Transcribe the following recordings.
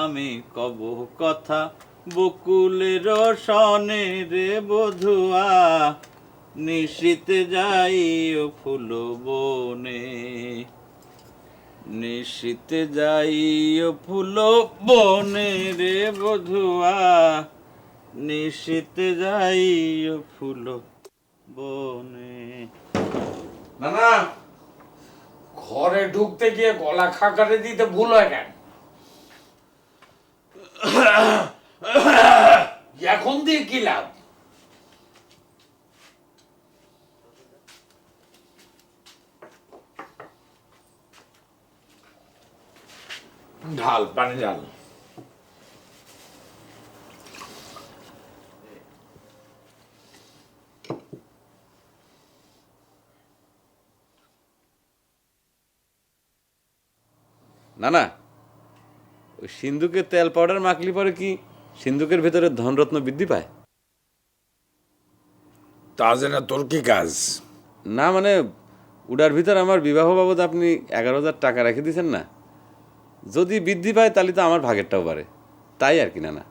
আমি কব কথা বকুলের রসনে রে বধুয়া, নিশীতে যাইও ফুল বনে, নিশীতে যাইও ফুল বনে রে বধুয়া, নিশীতে যাইও ফুল বনে। না না, ঘরে ঢুকতে গিয়ে গলা খাকারে দিতে ভুল হয় কেন? এখন দিয়ে কি লাভ? ঢাল, পানি ঢাল। না না, ওই সিন্ধুকের তেল পাউডার মাখলি পরে কি সিন্ধুকের ভেতরে ধনরত্ন বৃদ্ধি পায়? তা জেনে তোর কি কাজ? না মানে উডার ভিতর আমার বিবাহ বাবদ আপনি 11,000 টাকা রেখে দিয়েছেন না, যদি বৃদ্ধি পায় তাহলে তো আমার ভাগেরটাও বাড়ে, তাই আর কি। না না,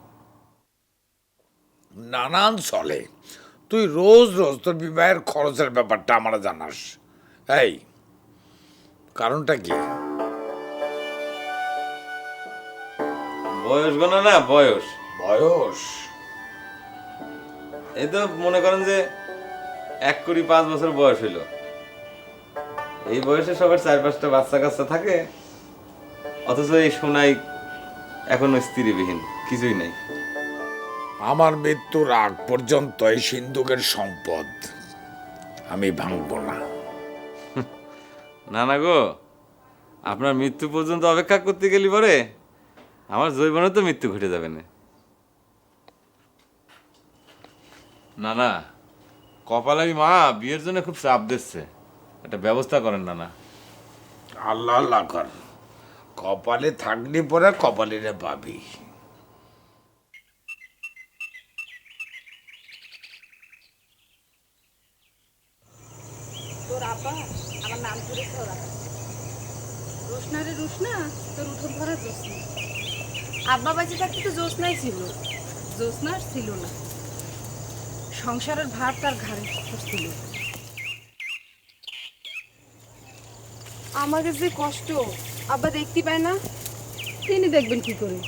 নানান চলে। তুই রোজ রোজ তোর বিবাহের খরচের ব্যাপারটা আমার জানাস। এই কারণটা কি? বয়স গণনা না, বয়স। বয়স? এই তো মনে করেন যে 1 কোটি 5 বছর বয়স হইল। এই বয়সে সবার 4-5টা বাচ্চা কাচ্চা থাকে, অথচ এই সোনাই এখনো স্ত্রীবিহীন, কিছুই নাই। আমার মৃত্যুর আগ পর্যন্ত এই সিন্ধুকের সম্পদ আমি ভাঙব না। না না গো, আপনার মৃত্যু পর্যন্ত অপেক্ষা করতে গেলি পরে আমার জৈবনে তো মৃত্যু ঘটে যাবে না। না না, কপালারি মা বিয়ের জন্য খুব চাপ দিচ্ছে, একটা ব্যবস্থা করেন না না। আল্লাহ আল্লাহ কর, কপালে থাকলি পরে কপালিরে পাবি। তোর আব্বা আমার নাম ধরে ধরা রোশনা রে রোশনা, তোর উঠোন ধরা জ্যোৎস্না। আব্বা বাজে থাকতে তো জ্যোৎস্নাই ছিল, জ্যোৎস্না আর ছিল না। সংসারের ভার তার ঘাড়ে ছিল। আমাদের যে কষ্ট আব্বা দেখতে পায় না, তিনি দেখবেন কি করে?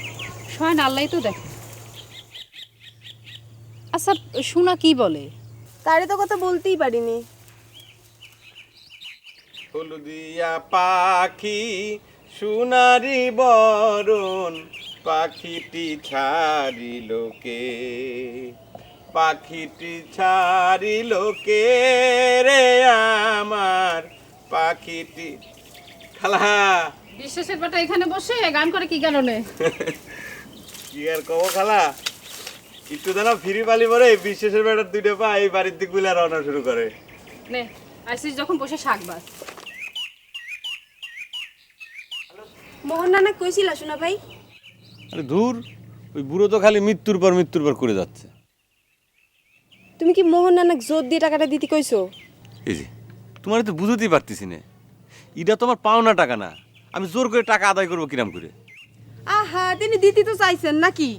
স্বয়ং আল্লাহ তো দেখে। আচ্ছা শোনা কি বলে? তারে তো কথা বলতেই পারিনি। হলুদিয়া পাখি সোনারি বরণ, পাখিটি ছাড়িল কে, পাখিটি ছাড়িল কে রে আমার পাখিটি। খালা বিশ্বাসের বাটা এখানে বসে গান করে কি কারণে? কি আর কব খালা, একটু যেন ফিরি পালি পরে বিশ্বাসের বেটার 2টা পা এই বাড়ির দিক গুলা রওনা শুরু করে। নে আসিস যখন বসে শাক বাস। মোহন নানা কইছিল শোনা ভাই? আরে ধুর, ওই বুড়ো তো খালি মৃত্যুর পর করে যাচ্ছে। তুমি কি মোহন নানাক জোর দিয়ে টাকাটা দিতে কইছো? এই যে তোমার তো বুঝতেই পারতেছি না, এটা তো আমার পাওনা টাকা না, আমি জোর করে টাকা আদায় করবো কিরাম করে? আহা, তিনি দিতে তো চাইছেন নাকি?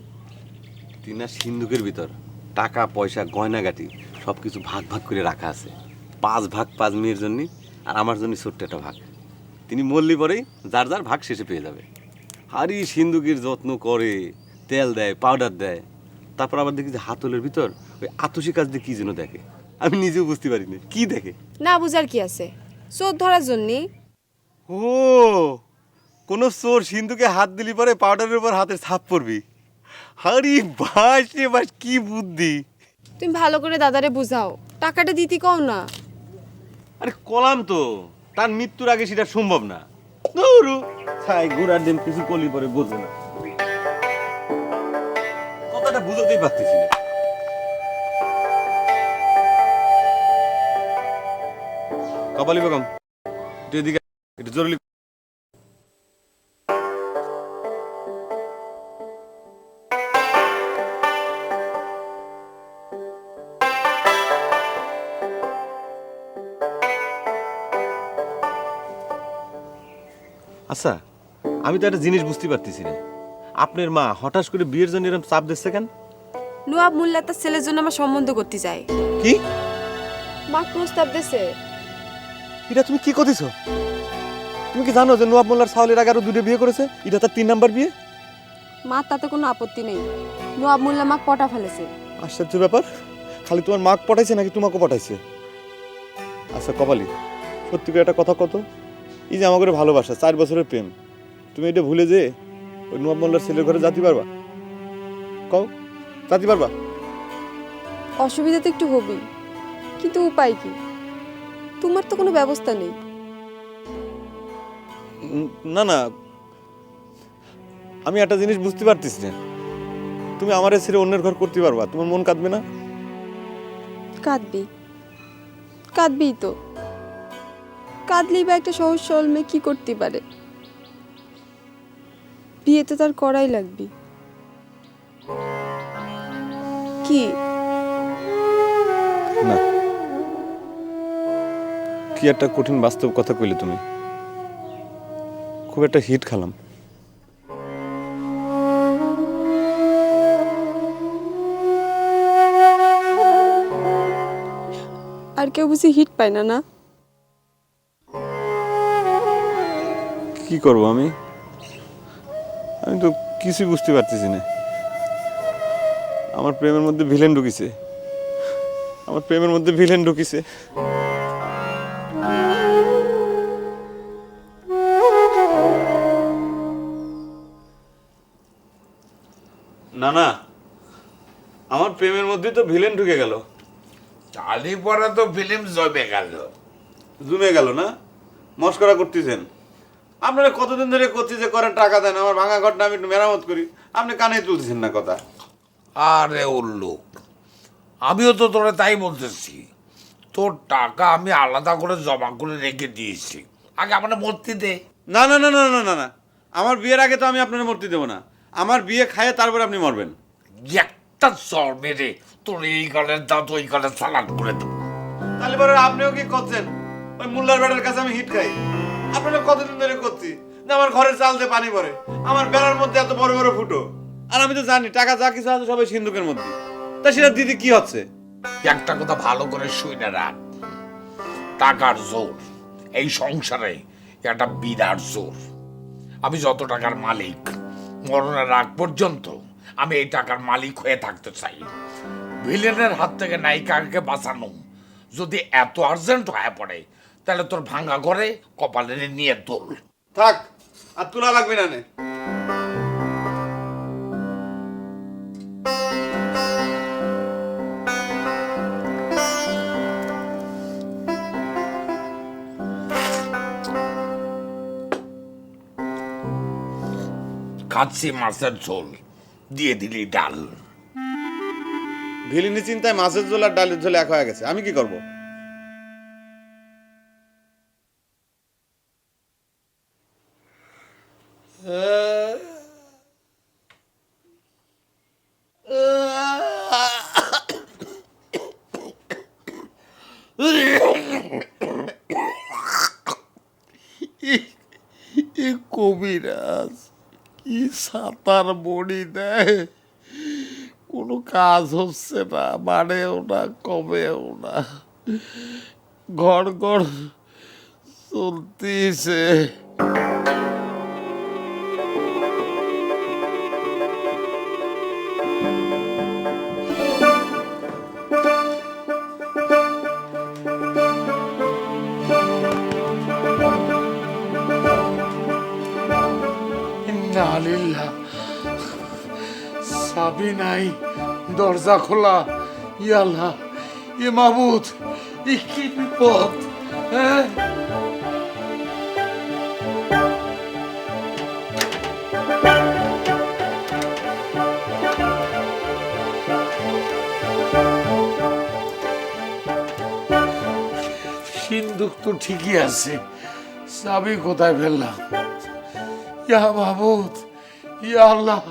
তিনা সিন্ধুকের ভিতর টাকা পয়সা গয়নাগাটি সব কিছু ভাগ ভাগ করে রাখা আছে, 5 ভাগ 5 মেয়ের জন্য, আর আমার জন্য ছোট্ট একটা ভাগ। তিনি মরলি পরেই যার যার ভাগ শেষে পেয়ে যাবে। হারি সিন্ধুকের যত্ন করে, তেল দেয়, পাউডার দেয়, তারপর আবার দেখি যে হাতলের ভিতর ওই আতসী কাজ দিয়ে কি যেন দেখে, আমি নিজেও বুঝতে পারি না কি দেখে। না বুঝার কি আছে, চোর ধরার জন্য। ও, কোন চোর সিন্ধুকে হাত দিলি পরে পাউডারের উপর হাতের ছাপ পড়বি? হারি বাস রে বাস, কি বুদ্ধি! তুমি ভালো করে দাদারে বুঝাও, টাকাটা দিতে কও না। আরে কলাম তো, তার মৃত্যুর আগে সেটা সম্ভব না। ধুরু, ছাই ঘোড়ার ডিম কিছু কলি পরে বোঝে না, কথাটা বুঝতেই পারতেছি না। কপালি বেগম, একটু এদিকে, একটু জরুরি। আচ্ছা, আমি তো একটা জিনিস বুঝতে পারতেছি না, আপনার মা হঠাৎ করে বিয়ের জন্য এরকম চাপ দিচ্ছে কেন? নোয়াব মোল্লা তার ছেলের জন্য আমার সম্বন্ধ করতে যায়। কি মা প্রস্তাব দিছে। এটা তুমি কি করতেছো? তুমি কি জানো যে নবাব মোল্লার সাওয়ালের আগে আরো দুটো বিয়ে করেছে? এটা তার 3 নাম্বার বিয়ে। মা তাতে কোনো আপত্তি নেই, নোয়াব মোল্লা মা পটা ফেলেছে। আশ্চর্য ব্যাপার, খালি তোমার মা পটাইছে নাকি তোমাকে পটাইছে? আচ্ছা কপালি, সত্যি করে একটা কথা কত, এই যে আমাকে ভালোবাসা 4 বছরের প্রেম, তুমি এটা ভুলে যে ওই নবাব মোল্লার ছেলের ঘরে যেতে পারবা? কও, যেতে পারবা? অসুবিধা তো একটু হবেই, কিন্তু উপায় কি? তোমার তো কোনো ব্যবস্থা নেই। না না, আমি একটা জিনিস বুঝতে পারতেছি না, তুমি আমার ছেড়ে অন্যের ঘর করতে পারবা? তোমার মন কাঁদবে না? কাঁদবি, কাঁদবিই তো। কাঁদলেই বা একটা সহজ সরল মেয়ে কি করতে পারে? বিয়ে তো তার করাই লাগবে। কি না, কি একটা কঠিন বাস্তব কথা কইলে তুমি, খুব একটা হিট খালাম। আর কেউ বুঝি হিট পায় না? না, কি করব আমি? আমি তো কিছুই বুঝতে পারতেছি না। আমার প্রেমের মধ্যে ভিলেন ঢুকিছে, আমার প্রেমের মধ্যে ভিলেন ঢুকিছে। না না, আমার প্রেমের মধ্যে তো ভিলেন ঢুকে গেল। তালি পরে তো ফিল্ম জমে গেল। জমে গেল না? মস্করা করতেছেন? আপনারা কতদিন ধরে করছি যে করেন, টাকা দেন, আমার ভাঙা ঘরটা আমি একটু মেরামত করি, আপনি কানে তুলতেছেন না কথা। আরে উল্লুক, আমিও তো তোরে তাই বলতেছি, তোর টাকা আমি আলাদা করে জমা করে রেখে দিয়েছি, আগে আমার মূর্তি দে। না না না না না না না, আমার বিয়ের আগে তো আমি আপনার মূর্তি দেবো না। আমার বিয়ে খাইয়ে তারপরে আপনি মরবেন। একটা চর মেরে তোর এই গালের দাঁত ওই গালের সালাদ করে দেবো। তাহলে পরে আপনিও কি করছেন? ওই মোল্লার বেটার কাছে আমি হিট খাই। আপনারা কতদিন ধরে করছি যে আমার ঘরের চাল দিয়ে পানি পড়ে, আমার বেলার মধ্যে এত বড় বড় ফুটো, আর আমি তো জানি টাকা যা কিছু আছে সবাই সিন্ধুকের মধ্যে। তা সেটা দিদি কি হচ্ছে? একটা কথা ভালো করে শুনে রাখ, টাকার জোর এই সংসারে একটা বিরাট জোর। আমি যত টাকার মালিক, মরণের আগ পর্যন্ত আমি এই টাকার মালিক হয়ে থাকতে চাই। ভিলেনের হাত থেকে নায়িকাকে বাঁচানো যদি এত আর্জেন্ট হয়ে পড়ে, তাহলে তোর ভাঙা ঘরে কপালে নিয়ে দোল। থাক, আর তোলা লাগবে না নে। খাচ্ছি মাছের ঝোল, দিয়ে দিলি ডাল। ভিলিনি চিন্তায় মাছের ঝোল আর ডালের ঝোল এক হয়ে গেছে, আমি কি করব? কবিরাজ কি সাঁতার বড়ি দেয়, কোনো কাজ হচ্ছে না, বাড়েও না কমেও না, ঘর ঘর চলতেছে। চাবি নাই, দরজা খোলা, ইয়াল্লাহ এ মাবুদ, এ কি বিপদ! হ্যাঁ, সিন্দুক তো ঠিকই আছে, চাবি কোথায় ফেললাম? ইয়া মাবুদ, ইয়া আল্লাহ,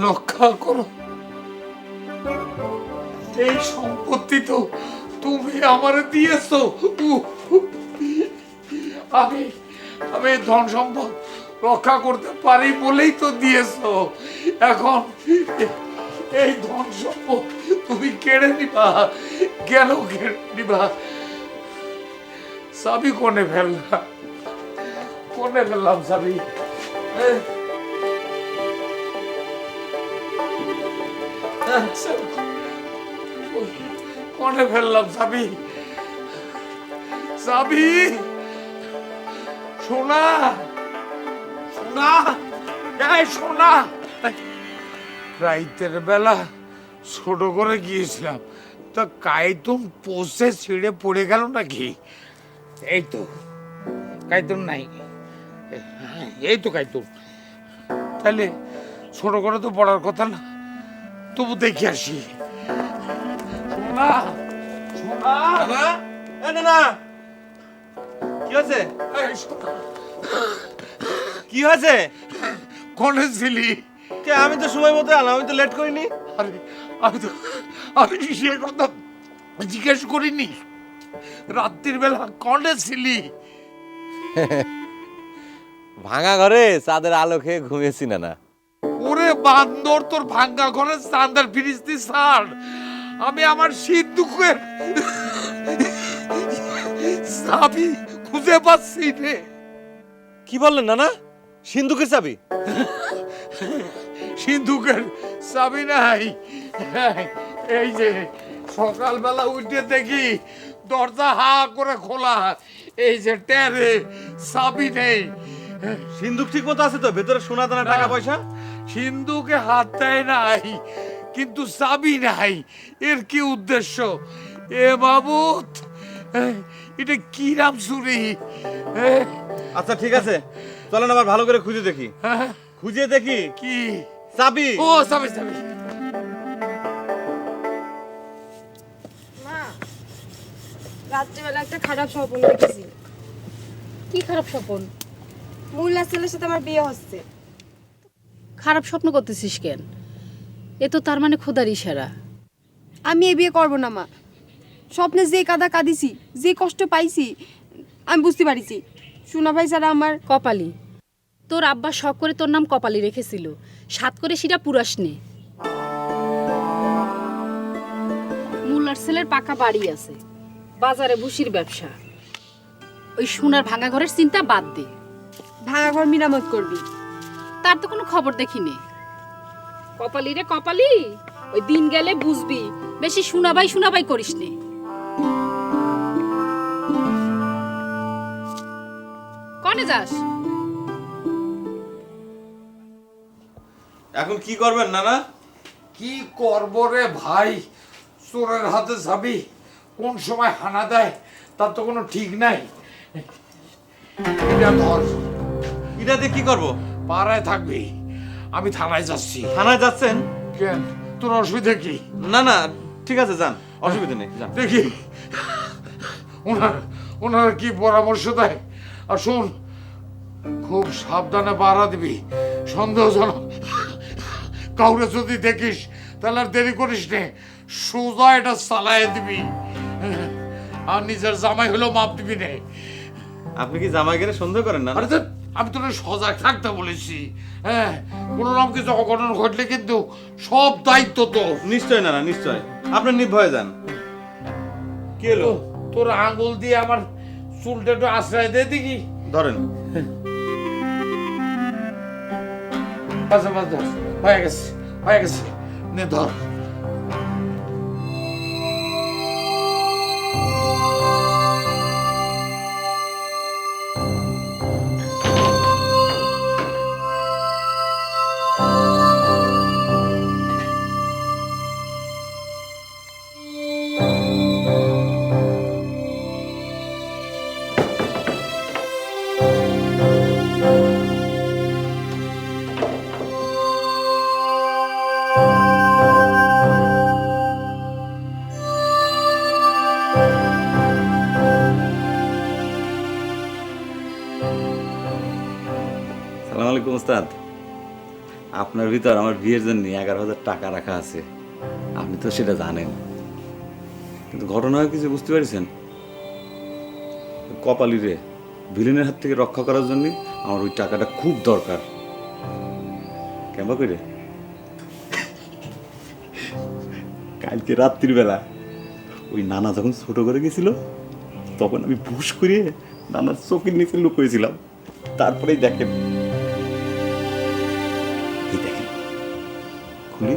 রক্ষা করো। এই সম্পত্তি তো তুমি আমারে দিয়েছো, আমি আমি ধন সম্পদ রক্ষা করতে পারি বলেই তো দিয়েছো। এখন এই ধন সম্পদ তুমি কেড়ে নিবা, কেন কেড়ে নিবা? চাবি কোনে ফেললাম, কোনে ফেললাম চাবি? কোনে ফেললাম চাবি? চাবি সোনা, সোনা, এই সোনা। রাইতের বেলা ছোট করে গিয়েছিলাম, তো কাইতুন পোষে ছিঁড়ে পড়ে গেল নাকি? এই তো কাইতুন নাই, এই তো কাইতুন। তাহলে ছোট করে তো পড়ার কথা না, তবু দেখে আসি। সোনা, সোনা, না কি হয়েছে? এই সোনা, কি হয়েছে? কোনে ছিলি? কে, আমি তো সময় মতো এলাম, আমি তো লেট করিনি। আরে আমি সে কথা জিজ্ঞেস করিনি। রাত্রির বেলা কোনে ছিলি? ভাঙা ঘরে চাঁদের আলো খেয়ে ঘুমিয়েছি না। ওরে বান্দর, তোর ভাঙ্গা ঘরে চাঁদের ফিরিস্তি ছাড়। আমি আমার সিন্ধুকের চাবি খুঁজে পাচ্ছি রে। কি বললেন না? সিন্ধুকের চাবি? সিন্ধুকের চাবি নাই। এই যে সকালবেলা উঠে দেখি দরজা হা করে খোলা, এই যে টেরে চাবি নেই। সিন্ধুক ঠিক মতো আছে তো? ভেতরে সোনা দানা টাকা পয়সা? সিন্ধুকে হাত দেয় নাই, কিন্তু চাবি নাই। এর কি উদ্দেশ্য? এ বাবুত, এটা কি রাম চুরি? আচ্ছা ঠিক আছে, চলেন আবার ভালো করে খুঁজে দেখি। খুঁজে দেখি কি চাবি। ও চাবি, চাবি। মা, রাত্রিবেলা একটা খারাপ স্বপ্ন দেখেছি। কি খারাপ স্বপ্ন? মুল্লা ছেলের সাথে আমার বিয়ে হচ্ছে। খারাপ স্বপ্ন করতেছিস কেন? এ তো তার মানে খোদার ইশারা। আমি এই বিয়ে করবো না মা। স্বপ্নে যে কাদা কাঁদিছি, যে কষ্ট পাইছি, আমি বুঝতে পারিছি সোনা ভাই ছাড়া আমার কপালি, তোর আব্বা শখ করে তোর নাম কপালি রেখেছিল, সাত করে সেটা পুরাস নে। মোল্লার ছেলের পাকা বাড়ি আছে, বাজারে ভুসির ব্যবসা। ওই সোনার ভাঙা ঘরের চিন্তা বাদ দে। ভাঙা ঘর মেরামত করবি। তার তো কোনো খবর দেখিনি। কপালি রে কপালি, ওই দিন গেলে বুঝবি, বেশি শোনাবাই করিস নে। কনে যাস? এখন কি করবেন না? কি করব রে ভাই, চোরের হাতে চাবি কোন সময় হানা দেয় তার তো কোনো ঠিক নাই। এটা ধর, এটা দিয়ে কি করব? পাড়ায় থাকবি, আমি থানায় যাচ্ছি। থানায় যাচ্ছেন? কেন, তোর অসুবিধা কি? না ঠিক আছে, যান, অসুবিধা নেই, যান। দেখি ওনারা কি পরামর্শ দেয়। আর শোন, খুব সাবধানে পাহারা দিবি। সন্দেহজনক কাউরে যদি দেখিস তাহলে আর দেরি করিস নে, সোজা এটা চালায় দিবি। আর নিজের জামাই হলেও মাপ দিবি নে। আপনি কি জামাই গেলে সন্দেহ করেন না? আরে ধ্যাৎ, আমি তোর সজাগ থাকতে বলেছি। হ্যাঁ, কোনো রকম কিছু অঘটন ঘটলে কিন্তু সব দায়িত্ব তো। নিশ্চয় না, নিশ্চয়, আপনি নির্ভয়ে যান। কি হলো? তোর আঙ্গুল দিয়ে আমার চুলটা একটু আশ্রয় দে দেখি। ধরেন। আচ্ছা বাস, হয়ে গেছে নে ধর। সালাম আলাইকুম ওস্তাদ। আপনার ভিতর আমার বিয়ের জন্য 11,000 টাকা রাখা আছে, আপনি তো সেটা জানেন, কিন্তু ঘটনা কিছু বুঝতে পারছেন? কপালি রে ভিলেনের হাত থেকে রক্ষা করার জন্য আমার ওই টাকাটা খুব দরকার। কেমন করে? কালকে রাত্রির বেলা ওই নানা যখন ছোট করে গেছিল, তখন আমি ভুস করিয়ে নানার চোখের নিচে লুকিয়েছিলাম। তারপরেই দেখেন, এই দেখেন খুলি।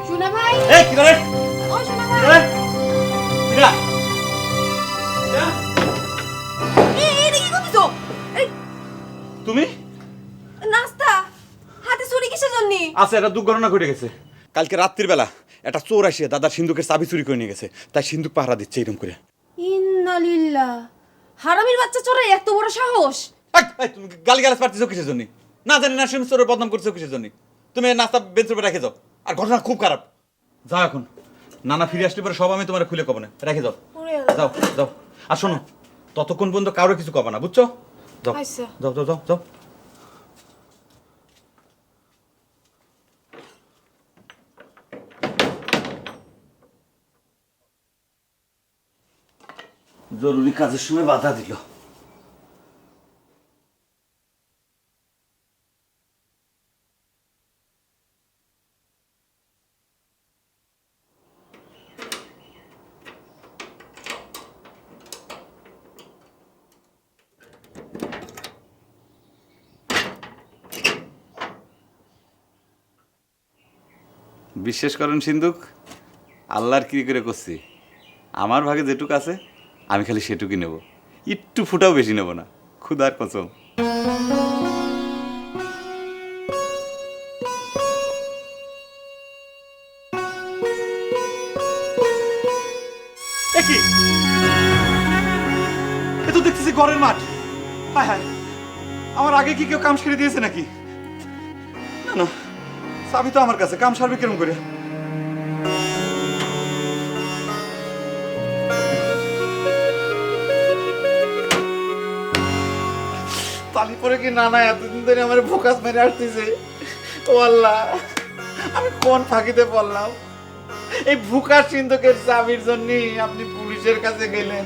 সোনা ভাই, এই কি রে? ও সোনা ভাই, কিরা? এটা কি করছো? এই তুমি? নাস্তা হাতে চুরি কিসের জন্য? আচ্ছা, এটা দুর্ঘটনা ঘটে গেছে। কালকে রাত্রির বেলা একটা চোর আসিয়া দাদার সিন্ধুকের চাবি চুরি করে নিয়ে গেছে, তাই সিন্ধুক পাহারা দিচ্ছে এরকম করে। ইন্নালিল্লাহ, হারামির বাচ্চা চোরের এত বড় সাহস! তুমি গালিগালাজ পারতেছো কিসের জন্য? না জানি না শুনে চোরের বদনাম করছো কিসের জন্য? তুমি নাস্তা বেঞ্চের উপরে রেখে যাও। আর ঘটনা খুব খারাপ। যাও এখন, নানা ফিরে আসলে পরে সব আমি তোমার খুলে কব না, রেখে যাও। যাও যাও। আর শোনো, ততক্ষণ পর্যন্ত কারো কিছু কবা না, বুঝছো? যাও আচ্ছা। যাও যাও যাও যাও। জরুরি কাজের সময় বাধা দিল। বিশ্বাস করেন সিন্ধুক, আল্লাহর কি করে করছি, আমার ভাগে যেটুক আছে আমি খালি সেটুকুই নেব, একটু ফুটাও বেশি নেব না, খুদার কসম। কি এ তো দেখতেছি ঘরের মাঠ। হায় হায়, আমার আগে কি কেউ কাম সেরে দিয়েছে নাকি? না না, চাবি তো আমার কাছে, কাম সারবে কেরম করে? তালি পরে কি নানা এতদিন ধরে আমার ফোকাস মেরে আসতেছে। ও আল্লাহ, আমি কোন ফাঁকিতে পড়লাম? এই ভুকা সিন্ধুকের চাবির জন্য আপনি পুলিশের কাছে গেলেন,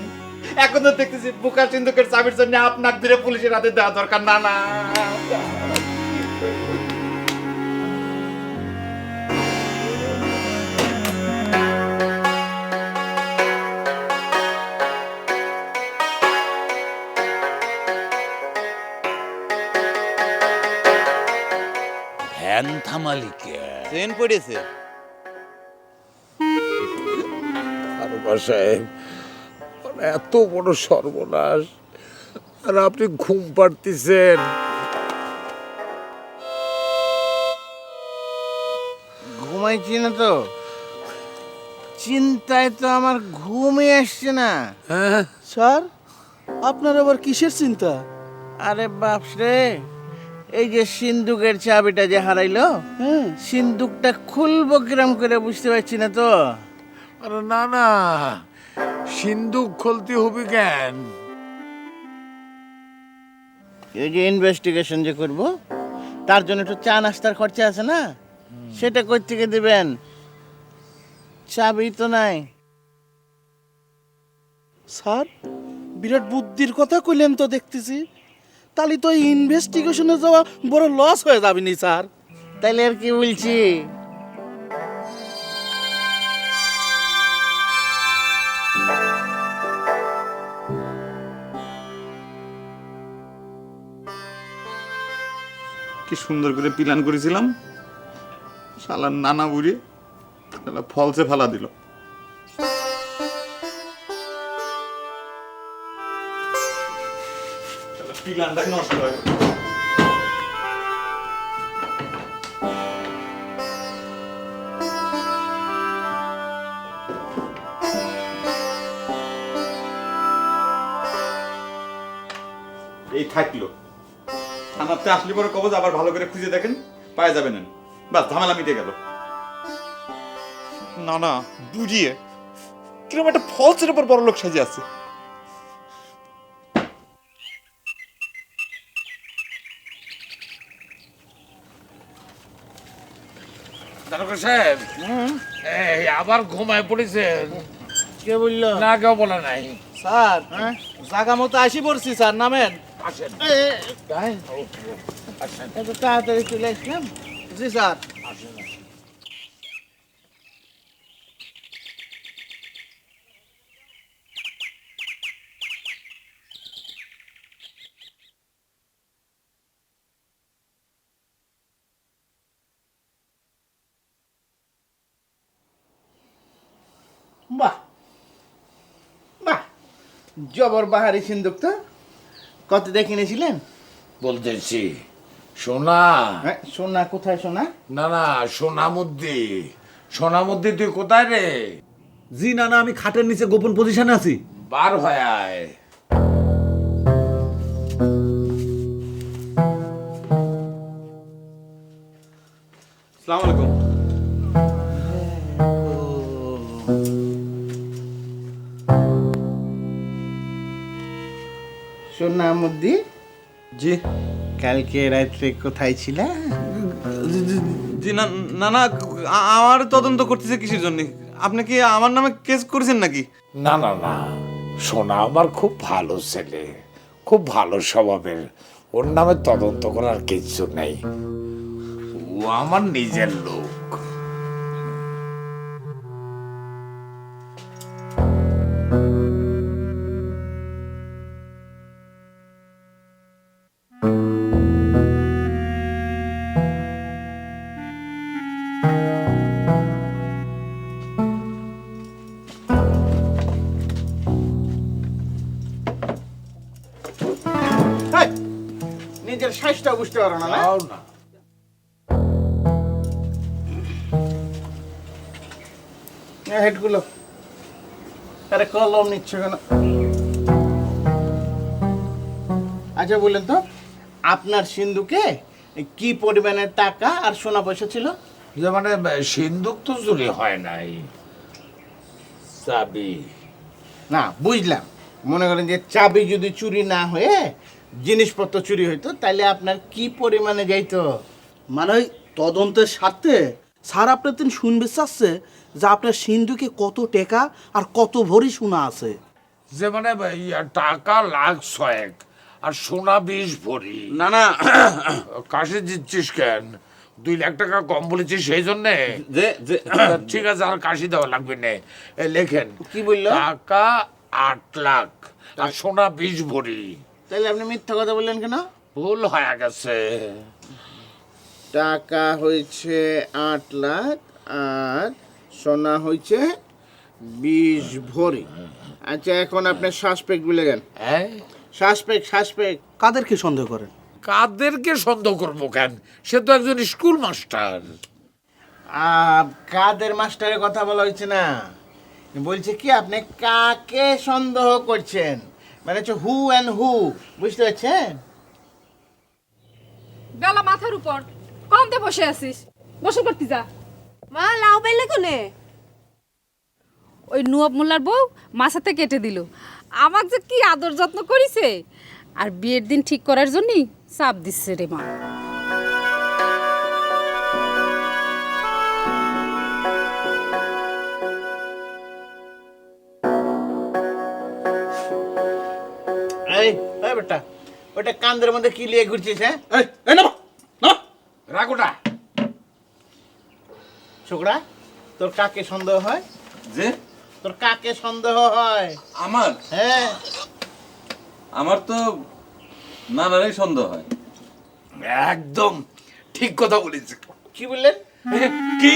এখন তো দেখতেছি ভুকা সিন্ধুকের চাবির জন্য আপনাকে ধরে পুলিশের হাতে দেওয়া দরকার। না না, ভ্যান থামালিকে ট্রেন পড়েছে। আরবা সাহেব, মানে এত বড় সর্বনাশ, আর আপনি ঘুম পাড়তেছেন। ঘুমাইছি না তো, চিন্তায় তো আমার ঘুমই আসছে না। হ্যাঁ, স্যার, আপনার আবার কিসের চিন্তা? আরে বাপস রে, এই যে সিন্দুকের চাবিটা যে হারাইলো, হ্যাঁ, সিন্দুকটা খুলবো কিরম করে বুঝতে পারছি না তো। আরে না না, সিন্ধুক খুলতে হবে কেন? এই যে ইনভেস্টিগেশন যে করব, তার জন্য একটু চা নাস্তার খরচা আছে না, সেটা কই থেকে দিবেন? চাবি তো নাই। স্যার বিরাট বুদ্ধির কথা কইলেন তো দেখতেছি। তাহলে তো ইনভেস্টিগেশনে যাওয়া বড় লস হয়ে যাবে নি স্যার। তাইলে আর কি বলছি, কি সুন্দর করে প্ল্যান করেছিলাম, শালার নানা বুড়ি শালা ফলসে ফালা দিল। প্ল্যানটা নষ্ট হয়ে গেল। এই থাকলো, থানাতে আসলে পরে কবজ আবার ভালো করে খুঁজে দেখেন, পাওয়া যাবে না, বাস ঝামেলা মিটে গেল। না না, বুঝিয়ে কিরকম একটা ফলসের উপর বড় লোক সাজে আছে। দারোগা সাহেব, এই আবার ঘুমায় পড়েছেন? কে বললো? না, কেউ বলে নাই। স্যার হ্যাঁ জাগা মতো আসি পড়ছি স্যার, নামেন। আসেন তাই আসেন এত তাড়াতাড়ি চলে আসলাম। জি স্যার। আসেন বাহ বাহ, জবর বাহারি সিন্দুক তো। কত দিয়ে কিনেছিলেন? বলতেছি সোনা। হ্যাঁ, সোনা কোথায় সোনা? না না, সোনামুদ্দি। সোনামুদ্দি তুই কোথায় রে? জি না না, আমি খাটের নিচে গোপন পজিশনে আছি। বার হয়ে আয়। আসসালামু আলাইকুম। সোনামুদ্দি, জি কালকে রাত্রে কোথায় ছিলা? জি না না না, আমার তদন্ত করতেছে কিসের জন্য? আপনি কি আমার নামে কেস করেছেন নাকি? না না না, সোনা আমার খুব ভালো ছেলে, খুব ভালো স্বভাবের। ওর নামে তদন্ত করার কিছু নেই, ও আমার নিজের লোক। হেই, নিজের সাইজটা বুঝতে পারো না? তাও না, হেডগুলো আরে কলম নিচ্ছ কেন? আচ্ছা বললেন তো, আপনার সিন্ধুকে কি পরিমাণের টাকা আর সোনা পয়সা ছিল? যে মানে সিন্দুক তো চুরি হয় নাই, চাবি। না বুঝলাম, মনে করেন যে চাবি যদি চুরি না হয়ে জিনিসপত্র চুরি হইতো, তাহলে আপনার কি পরিমাণে যাইতো? মানে ওই তদন্তের স্বার্থে স্যার আপনার দিন শুনবে চাচ্ছে যে আপনার সিন্ধুকে কত টাকা আর কত ভরি সোনা আছে। যে মানে টাকা লাখ 6 আর সোনা 20 ভরি। না না, কাশি দিচ্ছিস কেন? 2 লাখ টাকা কম বলেছিস সেই জন্যে? যে যে ঠিক আছে, আর কাশি দেওয়া লাগবে না। লেখেন কি বললো? টাকা 8 লাখ আর সোনা 20 ভরি। তাহলে আপনি মিথ্যা কথা বললেন কেন? ভুল হয়ে গেছে। টাকা হয়েছে 8 লাখ আর সোনা হয়েছে 20 ভরি। আচ্ছা, এখন আপনি সাসপেক্ট বলে গেন। হ্যাঁ, সাসপেক্ট কাদেরকে সন্দেহ করেন? কাদেরকে সন্দেহ করবো কেন? সে তো একজন স্কুল মাস্টার। কাদের মাস্টারের কথা বলা হয়েছে না, বলছে কি আপনি কাকে সন্দেহ করছেন, মানে হচ্ছে হু অ্যান্ড হু, বুঝতে পারছেন? বেলা মাথার উপর কমতে বসে আছিস, বসে করতে যা। মা লাউ পাইলে কোনে? ওই নুয়াব মোল্লার বউ মাছাতে কেটে দিল। আমাকে যে কি আদর যত্ন করিছে, আর বিয়ের দিন ঠিক করার জন্যই চাপ দিচ্ছে রে মা। এই বেটা, ওটা কান্দের মধ্যে কি লিয়ে ঘুরছিস? হ্যাঁ এই নামা নামা। রাখোটা। ছোকরা, তোর কাকে সন্দেহ হয়? যে তোর কাকে সন্দেহ হয়? আমার হ্যাঁ, আমার তো নানারই সন্দেহ হয়। একদম ঠিক কথা বলেছে। কি বললেন? কি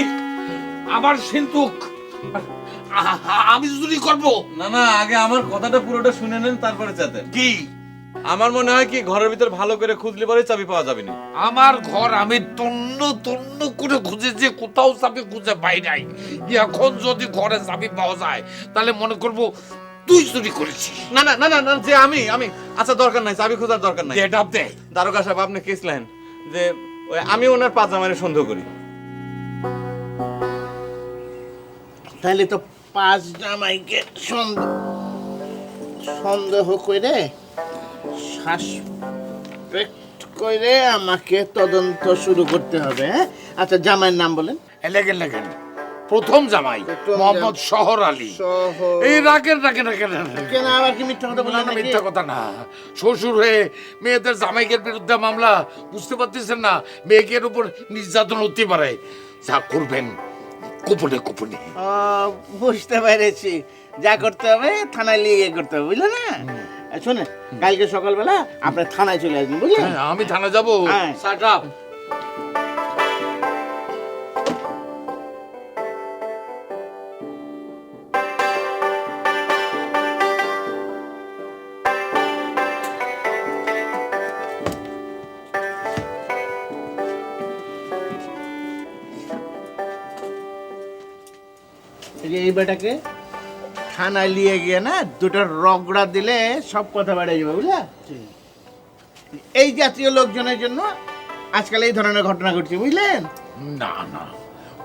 আমার সিন্ধুক আমি চুরি করব? না না, আগে আমার কথাটা পুরোটা শুনে নেন, তারপরে চাতেন। কি আমার মনে হয় কি ঘরের ভিতর ভালো করে খুঁজলে পরে চাবি পাওয়া যাবে না। আমার ঘর আমি তন্ন তন্ন করে খুঁজেছি, কোথাও চাবি খুঁজে পাই নাই। এখন যদি ঘরে চাবি পাওয়া যায় তাহলে মনে করব তুই চুরি করেছিস। না না না না না, যে আমি আচ্ছা দরকার নাই, চাবি খোঁজার দরকার নাই। এটা দে। দারোগা সাহেব, আপনি কেস লেন যে ওই আমি ওনার পাজামারে সন্দেহ করি। তাহলে তো 5 জামাইকে সন্দেহ করে সাসপেক্ট করে আমাকে তদন্ত শুরু করতে হবে। হ্যাঁ, আচ্ছা জামাইয়ের নাম বলেন। লেখেন লেখেন, প্রথম জামাই প্রথম মোহাম্মদ শহর আলী। শহর। এই রাখেন রাখেন রাখেন কেন আবার কি মিথ্যা কথা না, বললেন না, নাকি? মিথ্যা কথা না। শ্বশুর হয়ে মেয়েদের জামাইকের বিরুদ্ধে মামলা, বুঝতে পারতেছেন না মেয়েকের উপর নির্যাতন হতে পারে। যা করবেন গোপনে গোপনে। ও, বুঝতে পেরেছি। যা করতে হবে থানায় নিয়ে গিয়ে করতে হবে, বুঝলে না? শোনে, কালকে সকালবেলা আপনার থানায় চলে আসবেন, বুঝলেন? হ্যাঁ, আমি থানা যাবো। হ্যাঁ। Shut up. এই যে এই বেটাকে থানায় নিয়ে গিয়ে না দুটো রগড়া দিলে সব কথা বেড়ে যাবে, বুঝলে? এই জাতীয় লোকজনের জন্য আজকাল এই ধরনের ঘটনা ঘটছে, বুঝলেন? না না,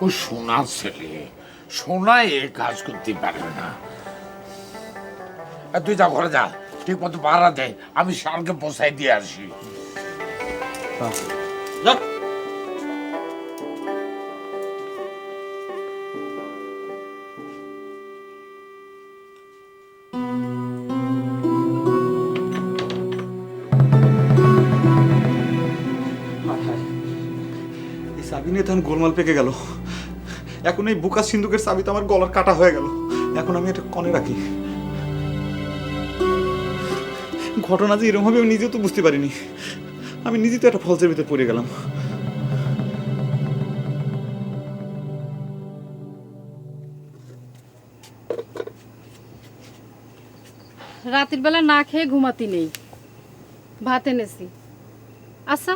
ও সোনার ছেলে, সোনা এ কাজ করতে পারবে না। আর তুই যা ঘরে যা, ঠিক মতো ভাড়া দে, আমি সারকে পৌঁছাই দিয়ে আসি। যা। এই চাবি নিয়ে তখন গোলমাল পেকে গেল। এখন এই বুকা সিন্ধুকের চাবি তো আমার গলার কাটা হয়ে গেল। এখন আমি এটা কনে রাখি? ঘটনা যে এরকম হবে আমি নিজেও তো বুঝতে পারিনি। আমি নিজেই তো একটা ফলসের ভিতরে পড়ে গেলাম। রাতের বেলা না খেয়ে ঘুমাতি নেই, ভাত এনেছি। আচ্ছা,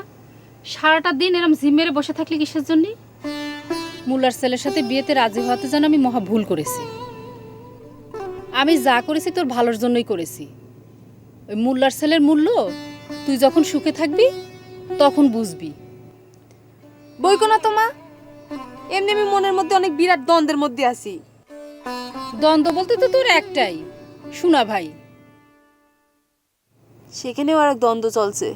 সারাটা দিন এরম জিম মেরে বসে থাকলে কিসের জন্য? মুল্লার ছেলের সাথে বিয়েতে রাজি হওয়াতে যেন আমি মহা ভুল করেছি। আমি যা করেছি তোর ভালোর জন্যই করেছি। ওই মুল্লার ছেলের মূল্য তুই যখন সুখে থাকবি তখন বুঝবি। বইকো না তোমা, এমনি আমি মনের মধ্যে অনেক বিরাট দ্বন্দ্বের মধ্যে আছি। দ্বন্দ্ব বলতে তো তোর একটাই, শোনা ভাই। সেখানেও আর এক দ্বন্দ্ব চলছে।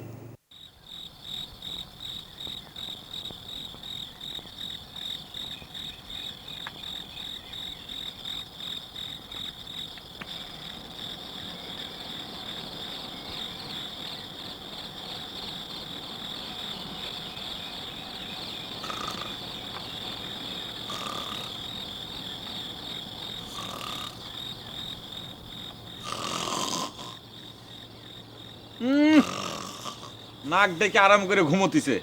নাক ডেকে আরাম করে ঘুমোতিছে।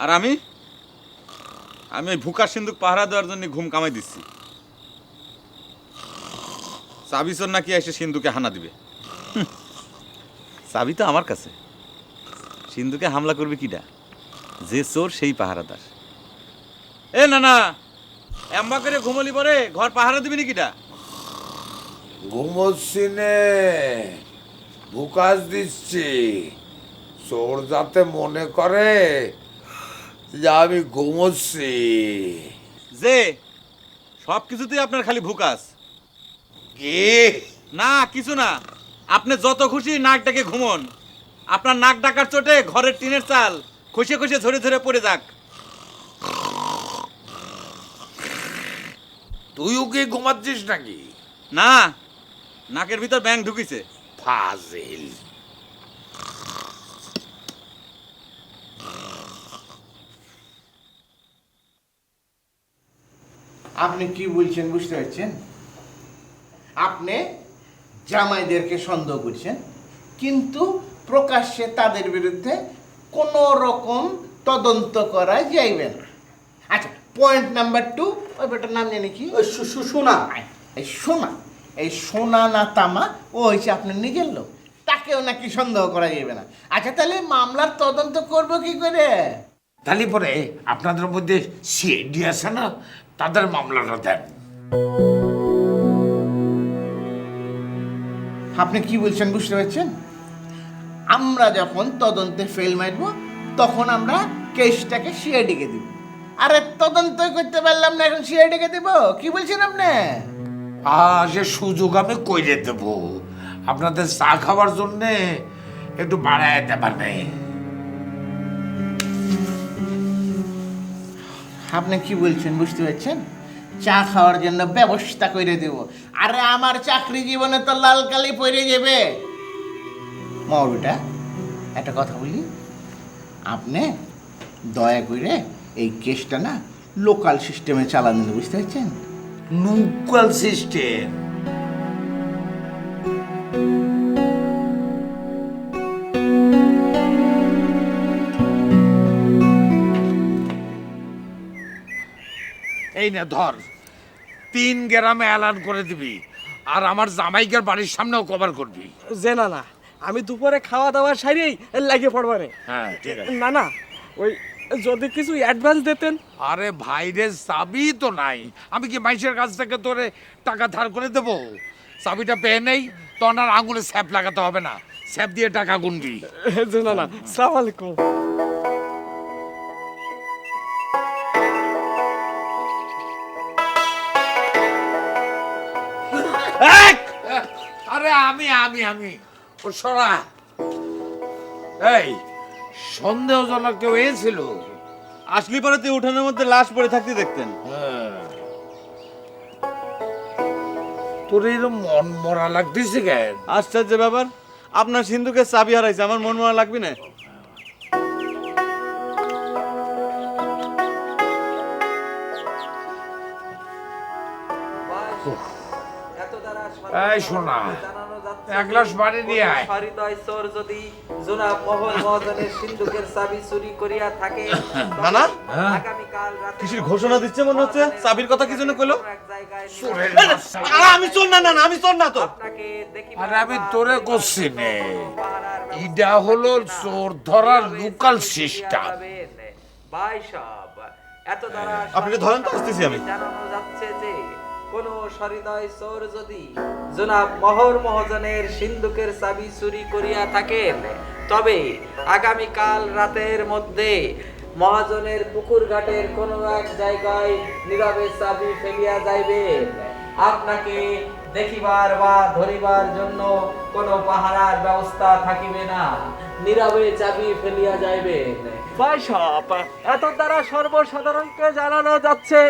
আর আমি ওই ভুকার সিন্ধুক পাহারা দেওয়ার জন্য ঘুম কামাই দিচ্ছি। চাবি চোর নাকি এসে সিন্ধুকে হানা দিবে। চাবি তো আমার কাছে, সিন্ধুকে হামলা করবে কিডা? যে চোর সেই পাহারাদার। এ না না, এম্বা করে ঘুমলি পরে ঘর পাহারা দিবি নি কিডা? ঘুমোচ্ছি নে, বুকাস দিচ্ছি। চোর যাতে মনে করে যে আমি ঘুমোচ্ছি। যে সব কিছুতেই আপনার খালি ভুকাস। কি? না কিছু না, আপনি যত খুশি নাক ডাকে ঘুমন। আপনার নাক ডাকার চোটে ঘরের টিনের চাল খসে খসে ঝরে ঝরে পড়ে যাক। তুইও কি ঘুমাচ্ছিস নাকি? না, নাকের ভিতর ব্যাং ঢুকিছে। ফাজিল। আপনি কি বলছেন বুঝতে পারছেন? আপনি জামাইদেরকে সন্দেহ করছেন, কিন্তু প্রকাশ্যে তাদের বিরুদ্ধে কোনো রকম তদন্ত করা যাইবে না। আচ্ছা, পয়েন্ট নাম্বার 2, ওই বেটার নাম জানি কি? ওই শোনা। এই সোনা, এই সোনা না তামা, ও হয়েছে আপনার নিজের লোক, তাকেও নাকি সন্দেহ করা যাবে না। আচ্ছা, তাহলে মামলার তদন্ত করব কি করে? তাহলে পরে আপনাদের মধ্যে সিআইডি আছে না, তাদের মামলাটা দেন। আপনি কি বলছেন বুঝতে পারছেন? আমরা যখন তদন্তে ফেল মারব তখন আমরা কেসটাকে সিআইডিকে দিব। আরে তদন্ত করতে পারলাম না, এখন সিআইডিকে দিব? কি বলছেন আপনি? সে সুযোগ আমি কইরে দেব। আপনাদের চা খাওয়ার জন্যে একটু বাড়ায় দেবার নেই। আপনি কি বলছেন বুঝতে পারছেন? চা খাওয়ার জন্য ব্যবস্থা করে দেব। আরে আমার চাকরি জীবনে তো লাল কালি পড়ে যাবে। মৌলটা একটা কথা বলি, আপনি দয়া করে এই কেসটা না লোকাল সিস্টেমে চালান, বুঝতে পারছেন? Local system? এই না ধর, 3 গ্রামে এলান করে দিবি, আর আমার জামাইকের বাড়ির সামনেও কভার করবি। যে না না, আমি দুপুরে খাওয়া দাওয়া সারিয়েই লাগিয়ে পড়বারে। হ্যাঁ ঠিক আছে। না না, ওই যদি কিছু অ্যাডভান্স দিতেন। আরে ভাইরে, চাবি তো নাই, আমি কি মাইসের কাছ থেকে তোরে টাকা ধার করে দেব? চাবিটা পেয়ে নেই, তখন আর আঙুলে স্যাপ লাগাতে হবে না, স্যাপ দিয়ে টাকা গুনবি। যে না না, সালাম আলাইকুম। আরে আমি আমি আমি ও সরা। এই সন্দেহজনক কেউ এসেছিল? আসলি পরে তুই উঠানের মধ্যে লাশ পড়ে থাকতে দেখতেন। তোর এরকম মন মরা লাগতেছে কেন? আশ্চর্য ব্যাপার, আপনার সিন্ধুকে চাবি হারাইছে, আমার মন মরা লাগবে না? এই শোনা, এক গ্লাস পানি নিয়ে আয়। হৃদয় চোর যদি জনাব মহল মহাজনের সিন্ধুকের চাবি চুরি করিয়া থাকে, না না, আগামীকাল রাতে কিসের ঘোষণা দিচ্ছে মনে হচ্ছে? চাবির কথা কি জন্য কইলো? এক জায়গায় চোরের আরে, বাচ্চা। আমি চোর না, না না, আমি চোর না তো। আপনাকে দেখিবার আরে আমি তোরে করছি নে, পাহারার ইডা হলো চোর ধরার লোকাল সিস্টেম। ভাই সাহেব, এত দ্বারা আপনি ধরেন তো, আসতেছি আমি। জানানো যাচ্ছে যে কোন সহৃদয় চোর যদি জনাব মহর মহাজনের সিন্ধুকের চাবি চুরি করিয়া থাকেন, তবে আগামীকাল রাতের মধ্যে মহাজনের পুকুর ঘাটের কোনো এক জায়গায় নীরবে চাবি ফেলিয়া যাইবেন। আপনাকে দেখিবার বা ধরিবার জন্য কোনো পাহারার ব্যবস্থা থাকিবে না, নীরবে চাবি ফেলিয়া যাইবেন। ভাই সাহেব, এত দ্বারা সর্বসাধারণকে জানানো যাচ্ছে।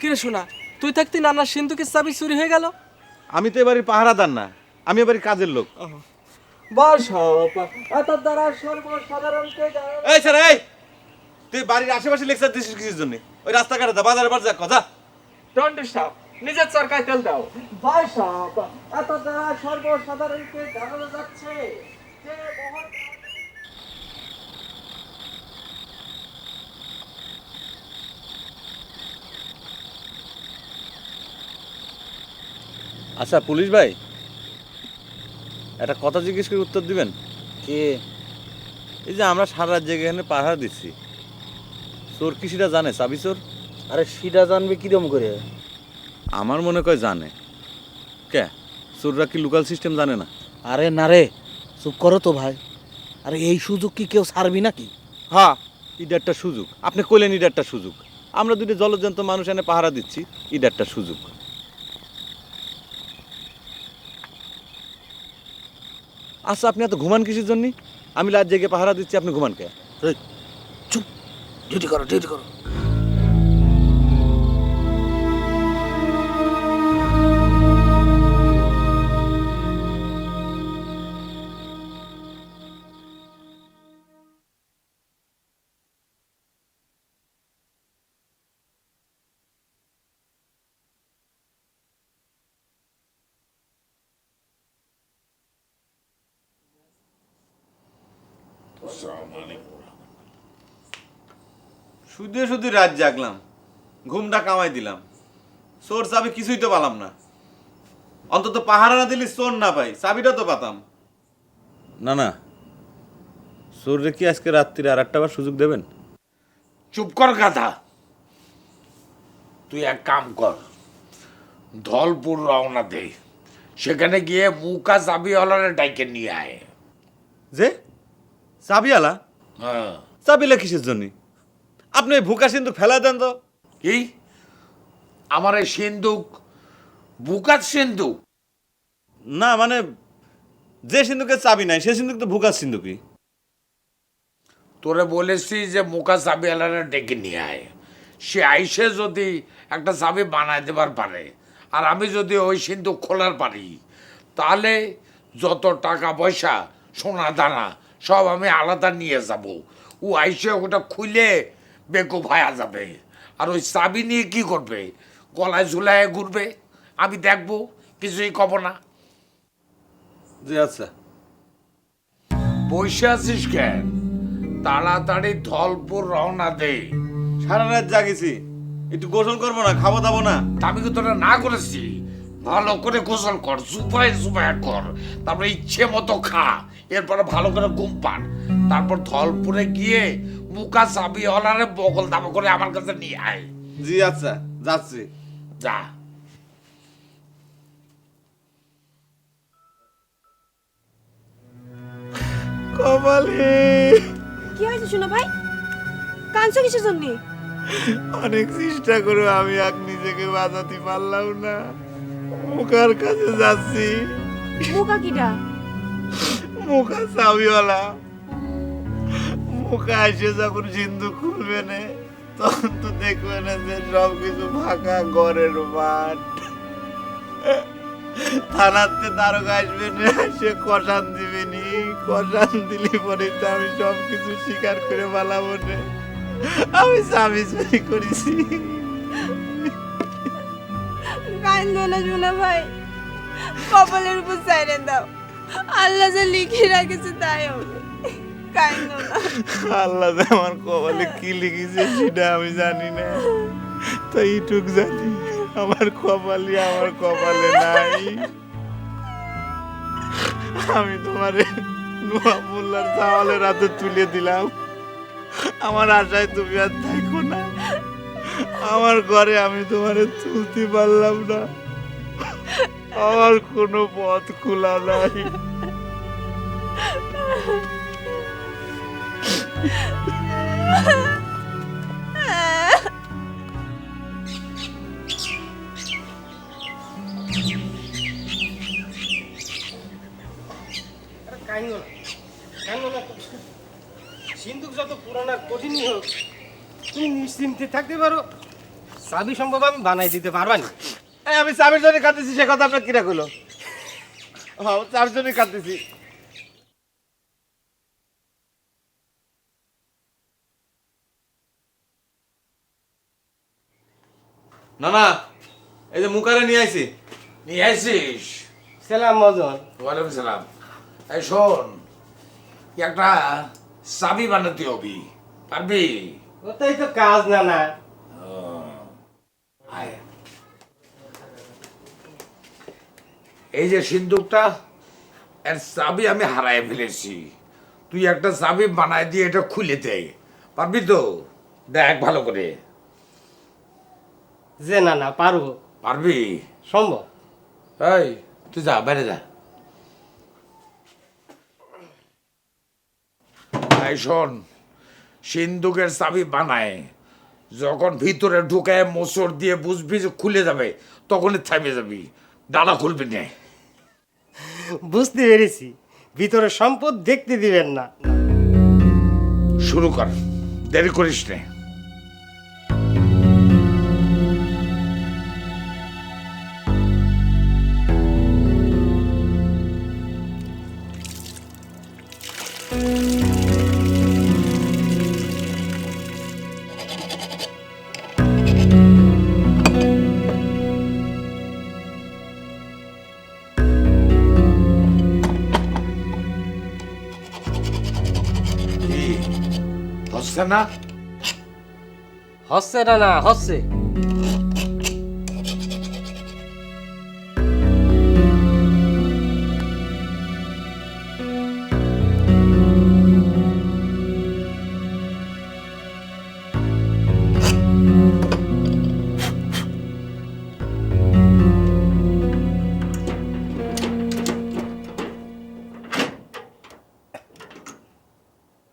কি রে শোনা, তুই থাকতি নানা সিন্ধুকের চাবি চুরি হয়ে গেল? আমি তো এবারে পাহারাদার না, আমি এবারে কাজের লোক। ভাই সাহেব, এত দ্বারা সর্বসাধারণকে জানানো। এই স্যার, এই তুই বাড়ির আশেপাশে লেকচার দিছিস কিসের জন্য? ওই রাস্তাঘাটে যা, বাজারে বাজার যা, কথা। ডোন্ট ডিস্টার্ব, নিজের চরকায় তেল দাও। ভাই সাহেব, এত দ্বারা সর্বসাধারণকে জানানো যাচ্ছে যে মহল। আচ্ছা পুলিশ ভাই, একটা কথা জিজ্ঞেস করে উত্তর দিবেন? কে? এই যে আমরা সারা রাত জেগে এখানে পাহারা দিচ্ছি, চোর কি সেটা জানে? চাবি চোর? আরে সেটা জানবে কিরম করে? আমার মনে কয় জানে। কে, চোররা কি লোকাল সিস্টেম জানে না? আরে না রে, চুপ করো তো ভাই। আরে এই সুযোগ কি কেউ ছাড়বি নাকি? হ্যাঁ, এটা একটা সুযোগ। আপনি কইলেন এটা একটা সুযোগ। আমরা দুটো জলজন্ত মানুষ এনে পাহারা দিচ্ছি, এটা একটা সুযোগ। আচ্ছা, আপনি এত ঘুমান কিসের জন্য? আমি রাত জেগে পাহারা দিচ্ছি, আপনি ঘুমান কে? এই, চুপ, ডিউটি করো, ডিউটি করো। শুধু শুধু রাত জাগলাম, ঘুমটা কামাই দিলাম, চোর চাবি কিছুই তো পালাম না। অন্তত পাহারা না দিলি চোর না পাই, চাবিটা তো পাতাম। না না, চোররে কি আজকে রাত্রিরে আর একটা বার সুযোগ দেবেন? চুপ কর গাধা। তুই এক কাম কর, ধলপুর রওনা দে, সেখানে গিয়ে মুকা চাবিওয়ালারে ডাইকে নিয়ে আয়। যে চাবিওয়ালা? হ্যাঁ। চাবিলা কিসের জন্য? আপনি ওই ভুকা সিন্ধুক ফেলা দেন তো। কি? আমার এই সিন্ধুক বুকাত সিন্ধুক? না মানে, যে সিন্ধুকের চাবি নাই সে সিন্ধুক তো ভুকার সিন্ধুকই। তোরে বলেছি যে মুকা চাবিওয়ালারে ডেকে নিয়ে আয়, সে আইসে যদি একটা চাবি বানায় দেবার পারে আর আমি যদি ওই সিন্ধুক খোলার পারি, তাহলে যত টাকা পয়সা সোনা দানা সব আমি আলাদা নিয়ে যাব। ও আইসে ওটা খুলে বেকু ভায়া যাবে, আর ওই চাবি নিয়ে কি করবে? গলায় ঝুলায় ঘুরবে, আমি দেখবো, কিছুই কব না। জি আচ্ছা। বসে আছিস কেন? তাড়াতাড়ি ধলপুর রওনা দে। সারা রাত জাগিছি, একটু গোসল করবো না, খাবো দাবো না? তা আমি কি তোরা না করেছি? ভালো করে গোসল কর, সুপায় সুপায় কর, তারপরে ইচ্ছে মতো খা, এরপরে ভালো করে ঘুম পান, তারপর ধলপুরে গিয়ে মুখা চাবি হলারে বগল দাবা করে আমার কাছে নিয়ে আয়। জি আচ্ছা, যাচ্ছি। যা। কপালে কি হয়েছে শোনা ভাই? কাঁদছো কিসের জন্য? অনেক চেষ্টা করে আমি আর নিজেকে বাঁচাতে পারলাম না, মুখার কাছে যাচ্ছি। মুখা কিটা? মুখা চাবিওয়ালা। মুখা এসে যখন সিন্ধু খুলবে না, তখন তো দেখবে না যে সবকিছু ফাঁকা ঘরের মাঠ। থানাতে দারোগা আসবে না, সে কষান দিবে নি, কষান দিলে পরে তো আমি সবকিছু স্বীকার করে পালাবো না আমি চাবি চুরি করেছি। কান্দো না শোনা ভাই, কপালের উপর সাইরেন দাও, আল্লাহ যা লিখে রাখেছে তাই হবে। কান্দো না। আল্লাহ যে আমার কপালে কি লিখেছে সেটা আমি জানি না, তো এইটুক জানি আমার কপালে নাই। আমি তোমারে নোয়া মোল্লার চাওয়ালের হাতে তুলে দিলাম, আমার আশায় তুমি আর থাকো না। আমার ঘরে আমি তোমারে তুলতে পারলাম না, আমার কোনো পথ খোলা নাই। সিন্ধুক যত পুরানার কঠিনই হোক, তুমি নিশ্চিন্তে থাকতে পারো, চাবি সম্ভব আমি বানাই দিতে পারবানি। আমি চাবির জন্য কাঁদতেছি, সে কথা আপনার কিরা কইলো? হ্যাঁ, চাবির জন্য কাঁদতেছি। না না, এই যে মুখারে নিয়ে আইছি। নিয়ে আসিস? সালাম মজন। ওয়ালাইকুম সালাম। এই শোন, একটা চাবি বানাতে হবে, পারবি? ওটাই তো কাজ না না। আয়। এই যে সিন্ধুকটা, এর চাবি আমি হারাই ফেলেছি, তুই একটা চাবি বানায় দিয়ে এটা খুলে দে, পারবি তো? দেখ ভালো করে। যে না না পারবো। পারবি? সম্ভব। এই তুই যা, বাইরে যা। এই শোন, সিন্ধুকের চাবি বানায় যখন ভিতরে ঢুকায় মোচড় দিয়ে বুঝবি যে খুলে যাবে, তখনই থামে যাবি, ডানা খুলবি না। বুঝতে পেরেছি, ভিতরে সম্পদ দেখতে দিবেন না। শুরু কর, দেরি করিস না। হচ্ছে না? হচ্ছে না না হচ্ছে।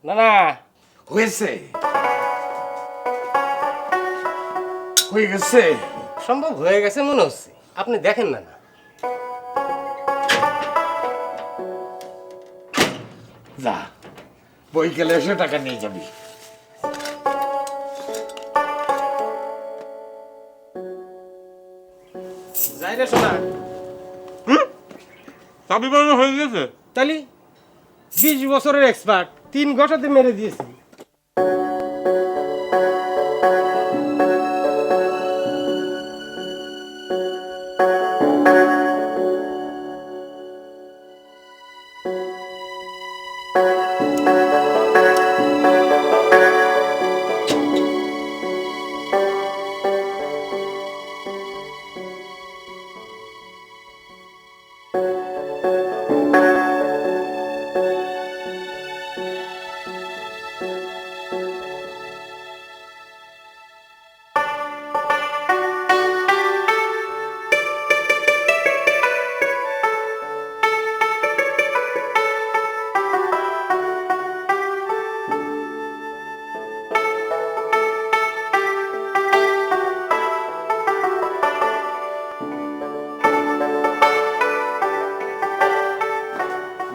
না না হয়েছে, হয়ে গেছে। সম্ভব হয়ে গেছে মনে হচ্ছে, আপনি দেখেন না না। যা, বইকেলে এসে টাকা নিয়ে যাবি। আরে শোনা চাবি বানানো হয়ে গেছে। তাহলে 20 বছরের এক্সপার্ট 3 ঘটাতে মেরে দিয়েছি।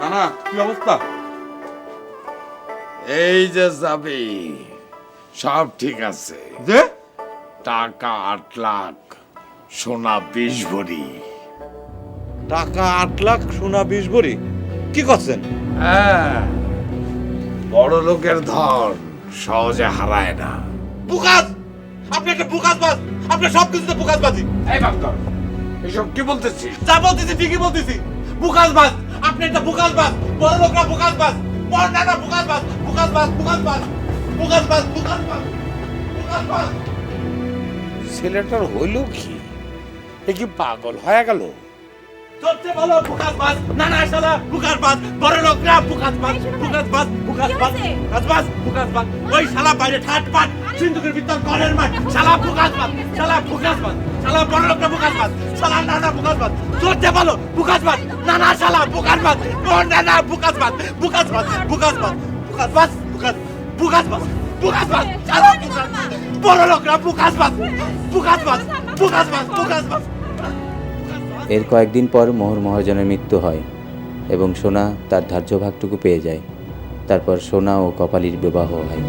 না না, কি অবস্থা? এই যে যাবি সব ঠিক আছে। যে টাকা 8 লাখ, সোনা 20 ভরি। টাকা 8 লাখ, সোনা 20 ভরি, কি করছেন? হ্যাঁ, বড় লোকের ধন সহজে হারায় না। বুকাস, আপনি একটা বুকাস বাস, আপনি সব কিছুতে বুকাস বাজি। এই বাক্তর, এসব কি বলতেছিস? যা বলতেছি ঠিকই বলতেছি, বুকাস বাস, আপনি একটা বুকাস বাস, বড় লোকরা বুকাস বাস, বড় নানা বুকাস বাস, বুকাস বাস, বুকাস বাস, বুকাস বাস, বুকাস বাস, বুকাস বাস। ছেলেটার হইল কি? এ কি পাগল হয়ে গেল? সবচেয়ে ভালো বুকাস বাস, নানা শালা বুকাস বাস, বড় লোকরা বুকাস বাস, বুকাস বাস, বুকাস বাস, বুকাস বাস, বুকাস বাস। ওই শালা বাইরে ঠাট পাট, সিন্ধুকের ভিতর কলের মাঠ, শালা বুকাস বাস, শালা বুকাস বাস, শালা বড় লোকরা বুকাস বাস, শালা নানা বুকাস বাস। সবচেয়ে ভালো বুকাস বাস, নানা শালা বুকাস বাস, বড় নানা বুকাস বাস, বুকাস বাস, বুকাস বাস, বুকাস বাস, বুকাস, বুকাস বাস, বুকাস বাস, শালা বুকাস বাস, বড় লোকরা বুকাস বাস, বুকাস বাস, বুকাস বাস, বুকাস বাস। এর কয়েকদিন পর মোহর মহাজনের মৃত্যু হয় এবং সোনা তার ধার্য ভাগটুকু পেয়ে যায়। তারপর সোনা ও কপালীর বিবাহ হয়।